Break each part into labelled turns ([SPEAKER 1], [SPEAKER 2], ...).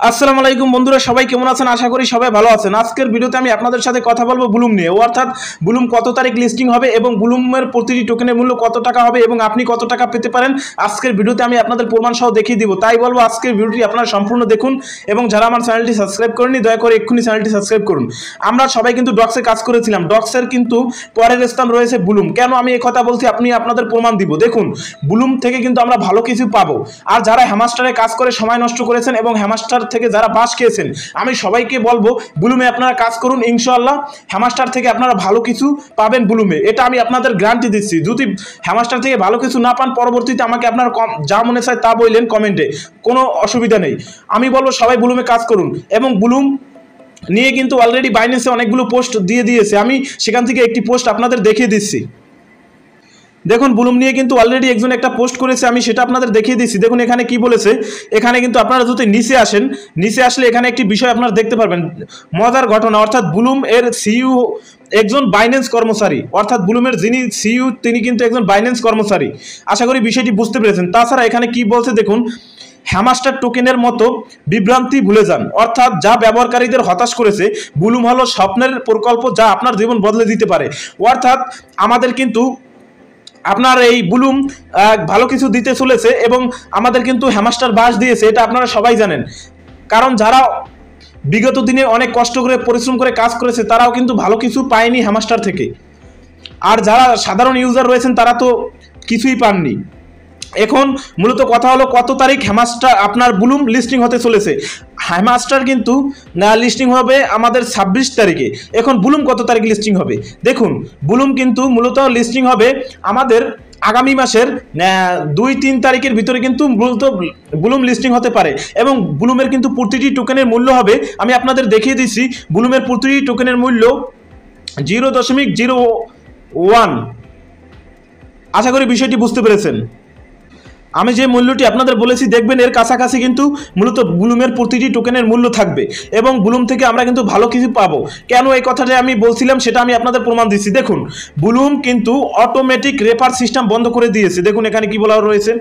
[SPEAKER 1] আসসালামু আলাইকুম বন্ধুরা, সবাই কেমন আছেন? আশা করি সবাই ভালো আছেন। আজকের ভিডিওতে আমি আপনাদের সাথে কথা বলবো বুলুম নিয়ে, অর্থাৎ বুলুম কত তারিখ লিস্টিং হবে এবং বুলুমের প্রতিটি টোকেনের মূল্য কত টাকা হবে এবং আপনি কত টাকা পেতে পারেন। আজকের ভিডিওতে আমি আপনাদের প্রমাণ সহ দেখিয়ে দিব। তাই বলবো আজকের ভিডিওটি আপনারা সম্পূর্ণ দেখুন এবং যারা আমার চ্যানেলটি সাবস্ক্রাইব করেননি দয়া করে এক্ষুনি চ্যানেলটি সাবস্ক্রাইব করুন। আমরা সবাই কিন্তু ডক্সে কাজ করেছিলাম, ডক্সের কিন্তু পরের স্থান রয়েছে বুলুম। কেন আমি এই কথা বলছি আপনি আপনাদের প্রমাণ দিব। দেখুন, বুলুম থেকে কিন্তু আমরা ভালো কিছু পাবো। আর যারা হ্যামাস্টারে কাজ করে সময় নষ্ট করেছেন এবং হ্যামাস্টার থেকে যারা বাস খেয়েছেন, আমি সবাইকে বলবো বুলুমে আপনারা কাজ করুন। ইনশাআল্লাহ হ্যামাস্টার থেকে আপনারা ভালো কিছু পাবেন বুলুমে, এটা আমি আপনাদের গ্যারান্টি দিচ্ছি। যদি হ্যামাস্টার থেকে ভালো কিছু না পান, পরবর্তীতে আমাকে আপনার যা মনে চায় তা বললেন কমেন্টে, কোনো অসুবিধা নেই। আমি বলবো সবাই বুলুমে কাজ করুন। এবং বুলুম নিয়ে কিন্তু অলরেডি বাইন্যান্সে অনেকগুলো পোস্ট দিয়ে দিয়েছে, আমি সেখান থেকে একটি পোস্ট আপনাদের দেখিয়ে দিচ্ছি। দেখুন, বুলুম নিয়ে কিন্তু অলরেডি একজন একটা পোস্ট করেছে, আমি সেটা আপনাদের দেখিয়ে দিচ্ছি। দেখুন এখানে কি বলেছে। এখানে কিন্তু আপনারা যদি নিচে আসেন, নিচে আসলে এখানে একটি বিষয় আপনারা দেখতে পারবেন, মজার ঘটনা। অর্থাৎ বুলুম এর সিইও একজন বাইন্যান্স কর্মচারী, অর্থাৎ বুলুমের যিনি সিইও তিনি কিন্তু একজন বাইন্যান্স কর্মচারী। আশা করি বিষয়টি বুঝতে পেরেছেন। তাছাড়া এখানে কি বলছে দেখুন, হ্যামাস্টার টোকেনের মতো বিভ্রান্তি ভুলে যান, অর্থাৎ যা ব্যবহারকারীদের হতাশ করেছে। বুলুম হলো স্বপ্নের প্রকল্প যা আপনার জীবন বদলে দিতে পারে। অর্থাৎ আমাদের কিন্তু আপনার এই বুলুম ভালো কিছু দিতে চলেছে এবং আমাদের কিন্তু হ্যামাস্টার বাস দিয়েছে, এটা আপনারা সবাই জানেন। কারণ যারা বিগত দিনে অনেক কষ্ট করে পরিশ্রম করে কাজ করেছে তারাও কিন্তু ভালো কিছু পায়নি হ্যামাস্টার থেকে। আর যারা সাধারণ ইউজার রয়েছেন তারা তো কিছুই পাননি। এখন মূলত কথা হলো কত তারিখ হ্যামাস্টার আপনার বুলুম লিস্টিং হতে চলেছে। হ্যামাস্টার কিন্তু লিস্টিং হবে আমাদের 26 তারিখে। এখন বুলুম কত তারিখ লিস্টিং হবে দেখুন, বুলুম কিন্তু মূলত লিস্টিং হবে আমাদের আগামী মাসের 2-3 তারিখের ভিতরে কিন্তু মূলত বুলুম লিস্টিং হতে পারে। এবং বুলুমের কিন্তু প্রতিটি টোকেনের মূল্য হবে, আমি আপনাদের দেখিয়ে দিচ্ছি, বুলুমের প্রতিটি টোকেনের মূল্য 0.01। আশা করি বিষয়টি বুঝতে পেরেছেন। আমি যে মূল্যটি আপনাদের বলেছি দেখবেন এর কাছাকাছি কিন্তু মূলত বুলুমের প্রতিটি টোকেনের মূল্য থাকবে এবং বুলুম থেকে আমরা কিন্তু ভালো কিছু পাবো। কেন এই কথাটা আমি বলছিলাম সেটা আমি আপনাদের প্রমাণ দিচ্ছি। দেখুন, বুলুম কিন্তু অটোমেটিক রেফার সিস্টেম বন্ধ করে দিয়েছে। দেখুন এখানে কি বলা রয়েছে,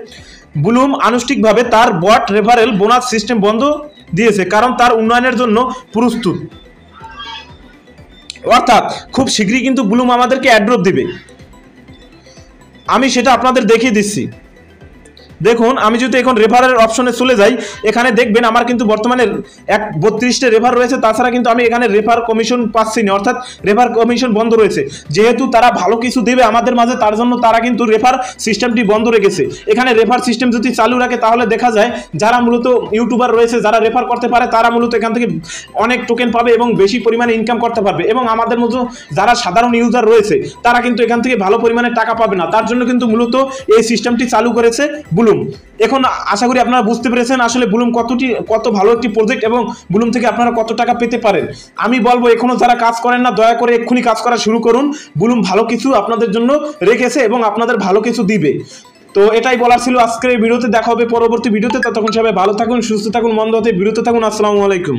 [SPEAKER 1] বুলুম আনুষ্ঠানিকভাবে তার বট রেফারেল বোনাস সিস্টেম বন্ধ দিয়েছে কারণ তার উন্নয়নের জন্য প্রস্তুত। অর্থাৎ খুব শীঘ্রই কিন্তু বুলুম আমাদেরকে অ্যাড্রপ দিবে, আমি সেটা আপনাদের দেখিয়ে দিচ্ছি। দেখুন, আমি যদি এখন রেফারের অপশনে চলে যাই, এখানে দেখবেন আমার কিন্তু বর্তমানে 32টা রেফার রয়েছে। তাছাড়া কিন্তু আমি এখানে রেফার কমিশন পাচ্ছি না, অর্থাৎ রেফার কমিশন বন্ধ রয়েছে। যেহেতু তারা ভালো কিছু দেবে আমাদের মাঝে, তার জন্য তারা কিন্তু রেফার সিস্টেমটি বন্ধ রেখেছে। এখানে রেফার সিস্টেম যদি চালু রাখে তাহলে দেখা যায় যারা মূলত ইউটিউবার রয়েছে, যারা রেফার করতে পারে, তারা মূলত এখান থেকে অনেক টোকেন পাবে এবং বেশি পরিমাণে ইনকাম করতে পারবে। এবং আমাদের মতো যারা সাধারণ ইউজার রয়েছে তারা কিন্তু এখান থেকে ভালো পরিমাণে টাকা পাবে না। তার জন্য কিন্তু মূলত এই সিস্টেমটি চালু করেছে বুলুম। এখন আশা করি আপনারা বুঝতে পেরেছেন আসলে বুলুম কত ভালো একটি প্রজেক্ট এবং বুলুম থেকে আপনারা কত টাকা পেতে পারেন। আমি বলবো এখনো যারা কাজ করেন না দয়া করে এক্ষুনি কাজ করা শুরু করুন। বুলুম ভালো কিছু আপনাদের জন্য রেখেছে এবং আপনাদের ভালো কিছু দিবে। তো এটাই বলার ছিল আজকের এই ভিডিওতে। দেখা হবে পরবর্তী ভিডিওতে। ততক্ষণ সবাই ভালো থাকুন, সুস্থ থাকুন, মন্দ হতে বিরত থাকুন। আসসালামু আলাইকুম।